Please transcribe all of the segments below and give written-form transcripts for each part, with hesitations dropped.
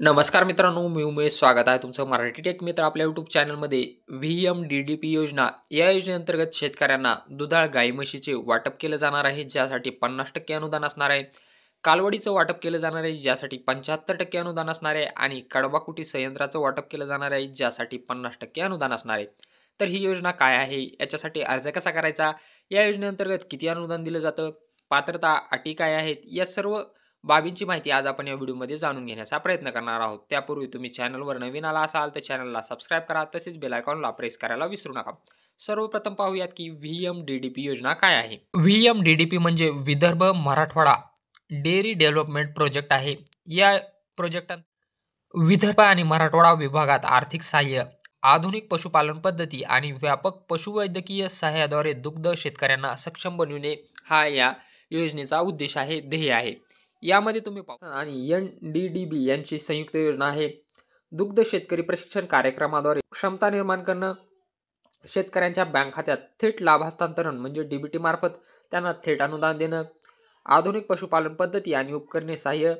नमस्कार मित्रांनो, मी उमेश. स्वागत आहे तुमचं मराठी टेक मित्र आपल्या यूट्यूब चॅनलमध्ये. व्ही-एम-डी-डी-पी योजना या योजनेअंतर्गत शेतकऱ्यांना दुधाळ गाई म्हशीचे वाटप केलं जाणार आहे, ज्यासाठी 50% अनुदान असणार आहे. कालवडीचं वाटप केलं जाणार आहे, ज्यासाठी 75% अनुदान असणार आहे आणि कडबा कुटी संयंत्राचं वाटप केलं जाणार आहे, ज्यासाठी 50% अनुदान असणार आहे. तर ही योजना काय आहे, याच्यासाठी अर्ज कसा करायचा, या योजनेअंतर्गत किती अनुदान दिलं जातं, पात्रता, अटी काय आहेत, या सर्व बाबींची माहिती आज आपण या व्हिडिओमध्ये जाणून घेण्याचा प्रयत्न करणार आहोत. त्यापूर्वी तुम्ही चॅनलवर नवीन आला असाल तर चॅनलला सबस्क्राईब करा, तसेच बेल आयकॉनला प्रेस करायला विसरू नका. सर्वप्रथम पाहूयात की व्ही-एम-डी-डी-पी योजना काय आहे. व्ही-एम-डी-डी-पी म्हणजे Vidarbha Marathwada dairy development project आहे. या प्रोजेक्टात विदर्भ आणि मराठवाडा विभागात आर्थिक सहाय्य, आधुनिक पशुपालन पद्धती आणि व्यापक पशुवैद्यकीय सहाय्याद्वारे दुग्ध शेतकऱ्यांना सक्षम बनविणे हा या योजनेचा उद्देश आहे, ध्येय आहे. यामध्ये तुम्ही आणि एन-डी-डी-बी यांची संयुक्त योजना आहे. दुग्ध शेतकरी प्रशिक्षण कार्यक्रमाद्वारे क्षमता निर्माण करणं, शेतकऱ्यांच्या बँक खात्यात थेट लाभ हस्तांतरण म्हणजे डीबीटी मार्फत त्यांना थेट अनुदान देणं, आधुनिक पशुपालन पद्धती आणि उपकरणे सहाय्य,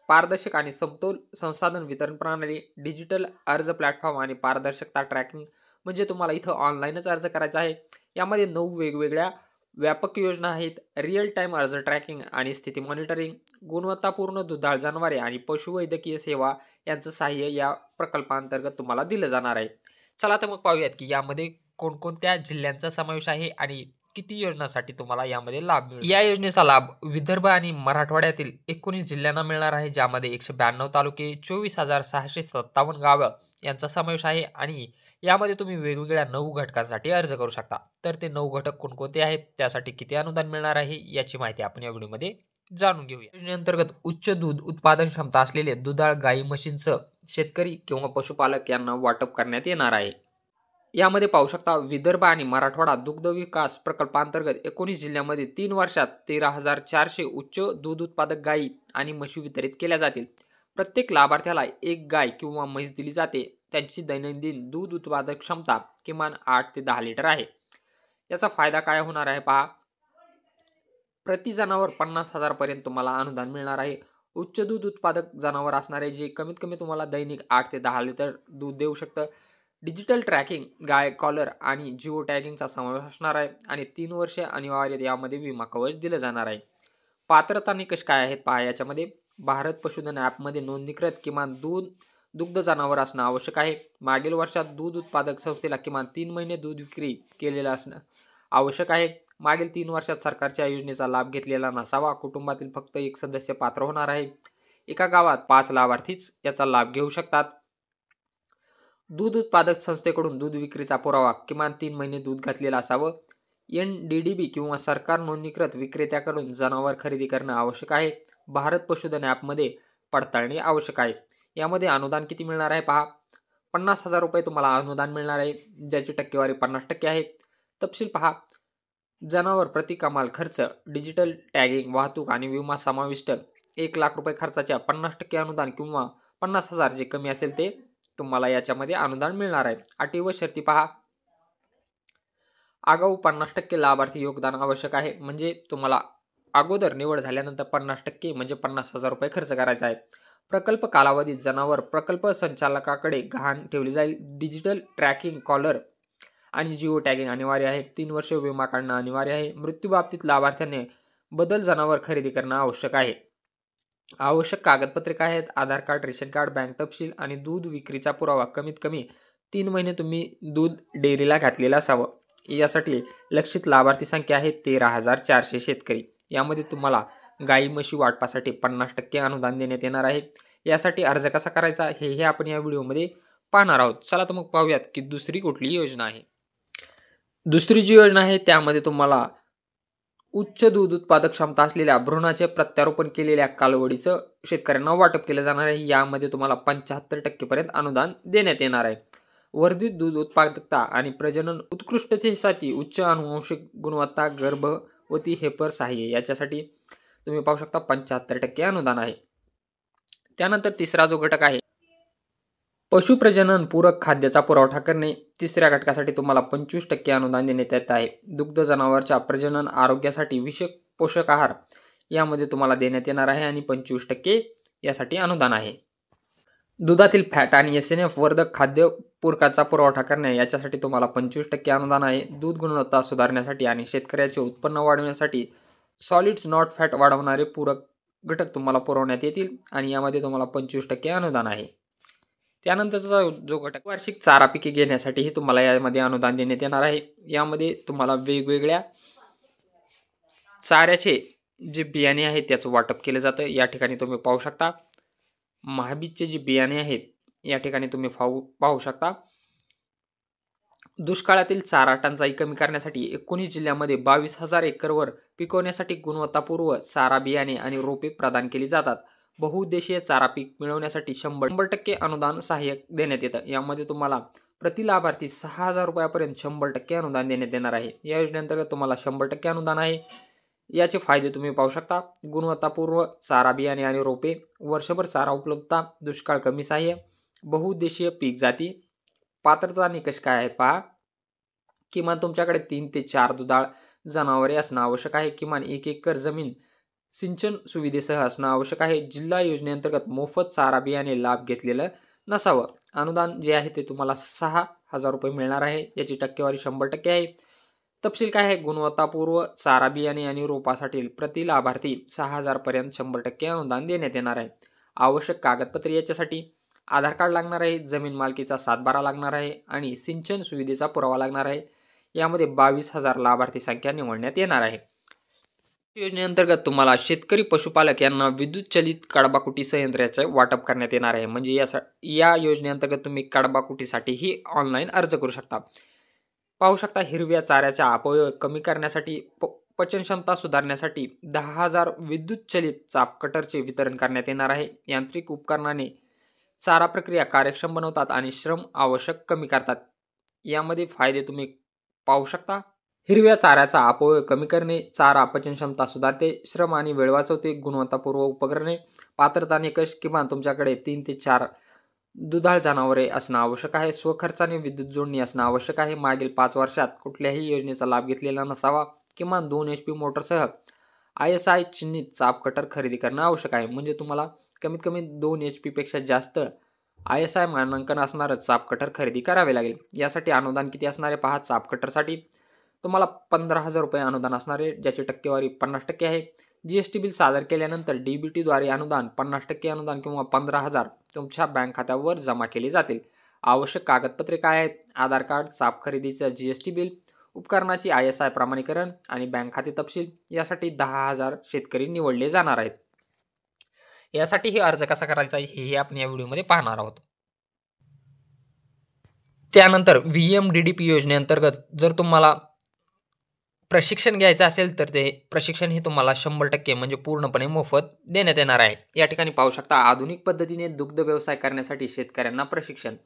पारदर्शक आणि समतोल संसाधन वितरण प्रणाली, डिजिटल अर्ज प्लॅटफॉर्म आणि पारदर्शकता ट्रॅकिंग म्हणजे तुम्हाला इथं ऑनलाईनच अर्ज करायचा आहे. यामध्ये 9 वेगवेगळ्या व्यापक योजना आहेत. रिअल टाइम अर्ज ट्रॅकिंग आणि स्थिती मॉनिटरिंग, गुणवत्तापूर्ण दुधाळ जनावरे आणि पशुवैद्यकीय सेवा यांचं सहाय्य या प्रकल्पांतर्गत तुम्हाला दिलं जाणार आहे. चला तर मग पाहूयात की यामध्ये कोणकोणत्या जिल्ह्यांचा समावेश आहे आणि किती योजनांसाठी तुम्हाला यामध्ये लाभ मिळेल. या योजनेचा लाभ विदर्भ आणि मराठवाड्यातील 19 जिल्ह्यांना मिळणार आहे, ज्यामध्ये 192 तालुके, 24,657 गावं यांचा समावेश आहे आणि यामध्ये तुम्ही वेगवेगळ्या 9 घटकांसाठी अर्ज करू शकता. तर ते 9 घटक कोणकोणते आहेत, त्यासाठी किती अनुदान मिळणार आहे, याची माहिती आपण या व्हिडिओमध्ये जाणून घेऊया. योजनेअंतर्गत उच्च दूध उत्पादन क्षमता असलेले दुधाळ गाई म्हशींचं शेतकरी किंवा पशुपालक यांना वाटप करण्यात येणार आहे. यामध्ये पाहू शकता, विदर्भ आणि मराठवाडा दुग्ध विकास प्रकल्पांतर्गत 19 जिल्ह्यांमध्ये 3 वर्षात 13,400 उच्च दूध उत्पादक गायी आणि म्हशी वितरित केल्या जातील. प्रत्येक लाभार्थ्याला एक गाय किंवा म्हैस दिली जाते. त्यांची दैनंदिन दूध उत्पादक क्षमता किमान 8 ते 10 लिटर आहे. याचा फायदा काय होणार आहे पहा. प्रति जनावर 50,000 पर्यंत तुम्हाला अनुदान मिळणार आहे. उच्च दूध उत्पादक जनावर असणारे जे कमीत कमी तुम्हाला दैनिक 8 ते 10 लिटर दूध देऊ शकतं. डिजिटल ट्रॅकिंग, गाय कॉलर आणि जिओ टॅगिंगचा समावेश असणार आहे आणि 3 वर्षे अनिवार्य यामध्ये विमा कवच दिलं जाणार आहे. पात्रता निकष काय आहेत पहा. याच्यामध्ये भारत पशुधन ॲपमध्ये नोंदणीकृत किमान दुग्ध जनावर असणं आवश्यक आहे. मागील वर्षात दूध उत्पादक संस्थेला किमान 3 महिने दूध विक्री केलेलं असणं आवश्यक आहे. मागील 3 वर्षात सरकारच्या योजनेचा लाभ घेतलेला नसावा. कुटुंबातील फक्त एक सदस्य पात्र होणार आहे. एका गावात 5 लाभार्थीच याचा लाभ घेऊ शकतात. दूध उत्पादक संस्थेकडून दूध विक्रीचा पुरावा किमान 3 महिने दूध घातलेला असावं. एन-डी-डी-बी किंवा सरकार नोंदणीकृत विक्रेत्याकडून जनावर खरेदी करणं आवश्यक आहे. भारत पशुधन ॲपमध्ये पडताळणी आवश्यक आहे. यामध्ये अनुदान किती मिळणार आहे पहा. 50,000 रुपये तुम्हाला अनुदान मिळणार आहे, ज्याची टक्केवारी 50% आहे. तपशील पहा. जनावर प्रति कमाल खर्च, डिजिटल टॅगिंग, वाहतूक आणि विमा समाविष्ट. 1,00,000 रुपये खर्चाच्या 50% अनुदान किंवा 50,000 जे कमी असेल ते तुम्हाला याच्यामध्ये अनुदान मिळणार आहे. अटी व शर्ती पहा. आगाऊ 50% लाभार्थी योगदान आवश्यक आहे. म्हणजे तुम्हाला अगोदर निवड झाल्यानंतर 50% म्हणजे 50,000 रुपये खर्च करायचा आहे. प्रकल्प कालावधीत जनावर प्रकल्प संचालकाकडे गहाण ठेवली जाईल. डिजिटल ट्रॅकिंग, कॉलर आणि जिओ टॅगिंग अनिवार्य आहे. 3 वर्ष विमा काढणं अनिवार्य आहे. मृत्यू बाबतीत लाभार्थ्याने बदल जनावर खरेदी करणं आवश्यक आहे. आवश्यक कागदपत्रे काय आहेत. आधार कार्ड, रेशन कार्ड, बँक तपशील आणि दूध विक्रीचा पुरावा. कमीत कमी 3 महिने तुम्ही दूध डेअरीला घातलेलं असावं. यासाठी लक्षित लाभार्थी संख्या आहे 13,400 शेतकरी. यामध्ये तुम्हाला गाई म्हशी वाटपासाठी 50% अनुदान देण्यात येणार आहे. यासाठी अर्ज कसा करायचा हे आपण या व्हिडिओमध्ये पाहणार आहोत. चला तर मग पाहूयात की दुसरी कुठली योजना आहे. दुसरी जी योजना आहे त्यामध्ये तुम्हाला उच्च दूध उत्पादक क्षमता असलेल्या भ्रूणाचे प्रत्यारोपण केलेल्या कालवडीचं शेतकऱ्यांना वाटप केलं जाणार आहे. यामध्ये तुम्हाला 75% पर्यंत अनुदान देण्यात येणार आहे. वर्धित दूध उत्पादकता आणि प्रजनन उत्कृष्टतेसाठी उच्च आनुवंशिक गुणवत्ता, गर्भवती हेपर सहाय्य याच्यासाठी तुम्ही पाहू शकता 75% अनुदान आहे. त्यानंतर तिसरा जो घटक आहे पशुप्रजनन पूरक खाद्याचा पुरवठा करणे. तिसऱ्या घटकासाठी तुम्हाला 25% अनुदान देण्यात येत आहे. दुग्ध जनावरांच्या प्रजनन आरोग्यासाठी विशेष पोषक आहार यामध्ये तुम्हाला देण्यात येणार आहे आणि 25% यासाठी अनुदान आहे. दुधातील फॅट आणि SNF वर्धक खाद्य पूरकाचा पुरवठा करणे याच्यासाठी तुम्हाला 25% अनुदान आहे. दूध गुणवत्ता सुधारण्यासाठी आणि शेतकऱ्याचे उत्पन्न वाढवण्यासाठी सॉलिड्स नॉट फॅट वाढवणारे पूरक घटक तुम्हाला पुरवण्यात येतील आणि यामध्ये तुम्हाला 25% अनुदान आहे. त्यानंतरचा जो घटक वार्षिक चारा पिके घेण्यासाठीही तुम्हाला यामध्ये अनुदान देण्यात येणार आहे. यामध्ये तुम्हाला वेगवेगळ्या चाऱ्याचे जे बियाणे आहेत त्याचं वाटप केलं जातं. या ठिकाणी तुम्ही पाहू शकता महाबीजचे जे बियाणे आहेत या ठिकाणी तुम्ही पाहू शकता. दुष्काळातील चारा टंचाई कमी करण्यासाठी 19 जिल्ह्यांमध्ये 22,000 एकरवर पिकवण्यासाठी गुणवत्तापूर्व चारा बियाणे आणि रोपे प्रदान केली जातात. बहुउद्देशीय चारा पीक मिळवण्यासाठी 100% अनुदान सहाय्य देण्यात येतं. यामध्ये तुम्हाला प्रति लाभार्थी 6,000 रुपयापर्यंत 100% अनुदान देण्यात येणार आहे. या योजनेअंतर्गत तुम्हाला 100% अनुदान आहे. याचे फायदे तुम्ही पाहू शकता. गुणवत्तापूर्व चारा बियाणे आणि रोपे, वर्षभर चारा उपलब्धता, दुष्काळ कमी सहाय्य, बहुउद्देशीय पीक जाती. पात्रता निकष काय आहेत पहा. किमान तुमच्याकडे 3 ते 4 दुधाळ जनावरे असणं आवश्यक आहे. किमान 1 एकर जमीन सिंचन सुविधेसह असणं आवश्यक आहे. जिल्हा योजनेअंतर्गत मोफत चारा बियाणे लाभ घेतलेलं नसावं. अनुदान जे आहे ते तुम्हाला 6,000 रुपये मिळणार आहे. याची टक्केवारी 100% आहे. तपशील काय आहे. गुणवत्तापूर्व चारा बियाणे आणि रोपासाठी प्रति लाभार्थी 6,000 पर्यंत 100% अनुदान देण्यात येणार आहे. आवश्यक कागदपत्रे याच्यासाठी आधार कार्ड लागणार आहे, जमीन मालकीचा सातबारा लागणार आहे आणि सिंचन सुविधेचा पुरावा लागणार आहे. यामध्ये 22,000 लाभार्थी संख्या निवडण्यात येणार आहे. योजनेअंतर्गत तुम्हाला शेतकरी पशुपालक यांना विद्युत चलित कडबाकुटी संयंत्राचे वाटप करण्यात येणार आहे. म्हणजे या योजनेअंतर्गत तुम्ही कडबाकुटीसाठीही ऑनलाईन अर्ज करू शकता. पाहू शकता हिरव्या चाऱ्याचा अपव्यय कमी करण्यासाठी पचनक्षमता सुधारण्यासाठी 10,000 विद्युत चलित चाप कटरचे वितरण करण्यात येणार आहे. यांत्रिक उपकरणाने चारा प्रक्रिया कार्यक्षम बनवतात आणि श्रम आवश्यक कमी करतात. यामध्ये फायदे तुम्ही पाहू शकता. हिरव्या चाऱ्याचा अपव्यय कमी करणे, चारा पचनक्षमता सुधारते, श्रम आणि वेळ वाचवते, गुणवत्तापूर्व उपकरणे, पात्रता निकष किमान तुमच्याकडे 3 ते 4 दुधाळ जनावरे असणं आवश्यक आहे. स्वखर्चाने विद्युत जोडणी असणं आवश्यक आहे. मागील 5 वर्षात कुठल्याही योजनेचा लाभ घेतलेला नसावा. किमान 2 HP मोटरसह ISI चिन्हित चाप कटर खरेदी करणं आवश्यक आहे. म्हणजे तुम्हाला कमीत कमी 2 HP पेक्षा जास्त ISI मानांकन असणारं चाप कटर खरेदी करावे लागेल. यासाठी अनुदान किती असणारे पहा. चाप कटरसाठी तुम्हाला 15,000 रुपये अनुदान असणारे, ज्याची टक्केवारी 50% आहे. GST बिल सादर केल्यानंतर DBTद्वारे अनुदान 50% अनुदान किंवा 15,000 तुमच्या बँक खात्यावर जमा केले जातील. आवश्यक कागदपत्रे काय आहेत. आधार कार्ड, चाप खरेदीचं GST बिल, उपकरणाची ISI प्रमाणीकरण आणि बँक खाते तपशील. यासाठी 10,000 शेतकरी निवडले जाणार आहेत. यासाठी हे अर्ज कसा करायचा आहे हे आपण या व्हिडिओमध्ये पाहणार आहोत. त्यानंतर VMDDP योजनेअंतर्गत जर तुम्हाला प्रशिक्षण घ्यायचं असेल तर ते प्रशिक्षण हे तुम्हाला 100% म्हणजे पूर्णपणे मोफत देण्यात येणार आहे. या ठिकाणी पाहू शकता आधुनिक पद्धतीने दुग्ध व्यवसाय करण्यासाठी शेतकऱ्यांना प्रशिक्षण.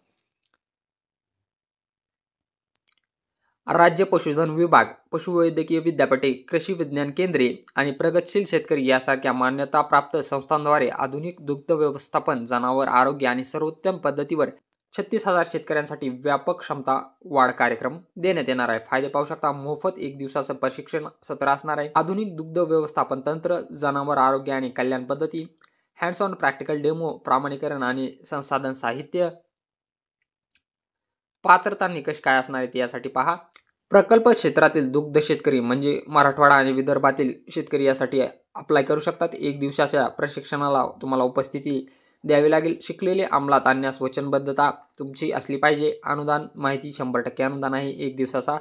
राज्य पशुधन विभाग, पशुवैद्यकीय विद्यापीठे, कृषी विज्ञान केंद्रे आणि प्रगतशील शेतकरी यासारख्या मान्यताप्राप्त संस्थांद्वारे आधुनिक दुग्ध व्यवस्थापन, जनावर आरोग्य आणि सर्वोत्तम पद्धतीवर 36,000 शेतकऱ्यांसाठी व्यापक क्षमता वाढ कार्यक्रम देण्यात येणार आहे. फायदे पाहू शकता. मोफत 1 दिवसाचं प्रशिक्षण सत्र असणार आहे. आधुनिक दुग्ध व्यवस्थापन तंत्र, जनावर आरोग्य आणि कल्याण पद्धती, हँड्स ऑन प्रॅक्टिकल डेमो, प्रमाणीकरण आणि संसाधन साहित्य. पात्रता निकष काय असणार आहेत यासाठी पहा. प्रकल्प क्षेत्रातील दुग्ध शेतकरी म्हणजे मराठवाडा आणि विदर्भातील शेतकरी यासाठी अप्लाय करू शकतात. 1 दिवसाच्या प्रशिक्षणाला तुम्हाला उपस्थिती द्यावी लागेल. शिकलेले अंमलात आणण्यास वचनबद्धता तुमची असली पाहिजे. अनुदान माहिती 100% अनुदान आहे. 1 दिवसाचा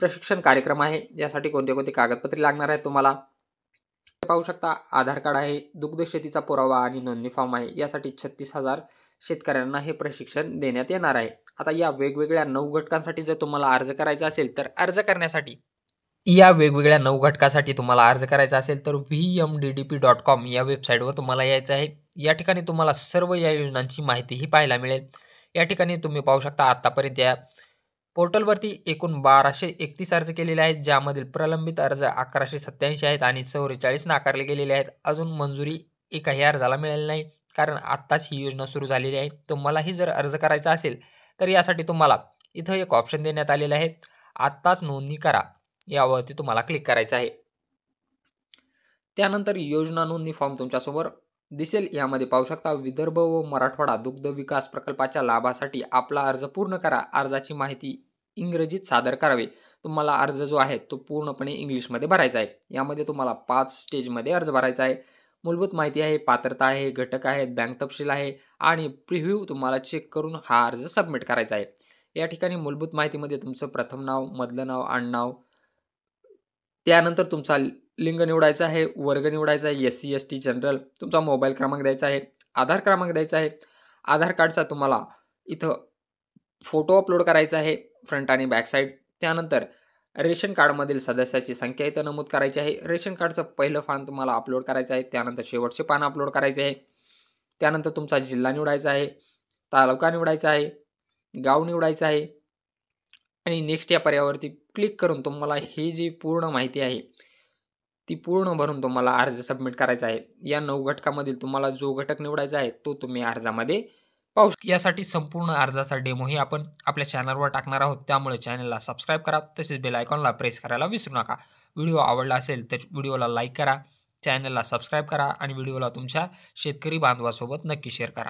प्रशिक्षण कार्यक्रम आहे. यासाठी कोणते कागदपत्रे लागणार आहेत तुम्हाला पाहू शकता. आधार कार्ड आहे, दुग्ध शेतीचा पुरावा आणि नोंदणी फॉर्म आहे. यासाठी 36,000 शेतकऱ्यांना हे प्रशिक्षण देण्यात येणार आहे. आता या वेगवेगळ्या 9 घटकांसाठी जर तुम्हाला अर्ज करायचा असेल तर अर्ज करण्यासाठी या वेगवेगळ्या 9 घटकासाठी तुम्हाला अर्ज करायचा असेल तर vmddp.com या वेबसाईटवर तुम्हाला यायचं आहे. या ठिकाणी तुम्हाला सर्व या योजनांची माहितीही पाहायला मिळेल. या ठिकाणी तुम्ही पाहू शकता आतापर्यंत या पोर्टलवरती एकूण 1231 अर्ज केलेले आहेत, ज्यामधील प्रलंबित अर्ज 1187 आहेत आणि 44 नाकारले गेलेले आहेत. अजून मंजुरी एकाही अर्जाला मिळाली नाही, कारण आत्ताच ही योजना सुरू झालेली आहे. तुम्हालाही जर अर्ज करायचा असेल तर यासाठी तुम्हाला इथं एक ऑप्शन देण्यात आलेला आहे, आत्ताच नोंदणी करा. यावरती तुम्हाला क्लिक करायचं आहे. त्यानंतर योजना नोंदणी फॉर्म तुमच्यासमोर दिसेल. यामध्ये पाहू शकता विदर्भ व मराठवाडा दुग्ध विकास प्रकल्पाच्या लाभासाठी आपला अर्ज पूर्ण करा. अर्जाची माहिती इंग्रजीत सादर करावे. तुम्हाला अर्ज जो आहे तो पूर्णपणे इंग्लिशमध्ये भरायचा आहे. यामध्ये तुम्हाला 5 स्टेजमध्ये अर्ज भरायचा आहे. मूलभूत माहिती आहे, पात्रता आहे, घटक आहेत, बँक तपशील आहे आणि प्रिव्ह्यू तुम्हाला चेक करून हा अर्ज सबमिट करायचा आहे. या ठिकाणी मूलभूत माहितीमध्ये तुमचं प्रथम नाव, मधलं नाव, आडनाव, त्यानंतर तुमचा लिंग निवडायचा आहे, वर्ग निवडायचा आहे, एस-सी, एस-टी, जनरल, तुमचा मोबाईल क्रमांक द्यायचा आहे, आधार क्रमांक द्यायचा आहे. आधार कार्डचा तुम्हाला इथं फोटो अपलोड करायचा आहे, फ्रंट आणि बॅक साईड. त्यानंतर रेशन कार्डमधील सदस्याची संख्या इथं नमूद करायची आहे. रेशन कार्डचं पहिलं पान तुम्हाला अपलोड करायचं आहे. त्यानंतर शेवटचे पान अपलोड करायचे आहे. त्यानंतर तुमचा जिल्हा निवडायचा आहे, तालुका निवडायचा आहे, गाव निवडायचं आहे आणि नेक्स्ट या पर्यायावरती क्लिक करून तुम्हाला ही जी पूर्ण माहिती आहे, ती पूर्ण भरून तुम्हाला अर्ज सबमिट करायचा आहे. या 9 घटकामधील तुम्हाला जो घटक निवडायचा आहे, तो तुम्ही अर्जामध्ये पाहू शकता. यासाठी संपूर्ण अर्जाचा डेमोही आपण आपल्या चॅनलवर टाकणार आहोत. त्यामुळे चॅनलला सबस्क्राईब करा. तसेच बेल आयकॉनला प्रेस करायला विसरू नका. व्हिडिओ आवडला असेल तर व्हिडिओला लाईक करा, चॅनलला सबस्क्राईब करा आणि व्हिडिओला तुमच्या शेतकरी बांधवासोबत नक्की शेअर करा.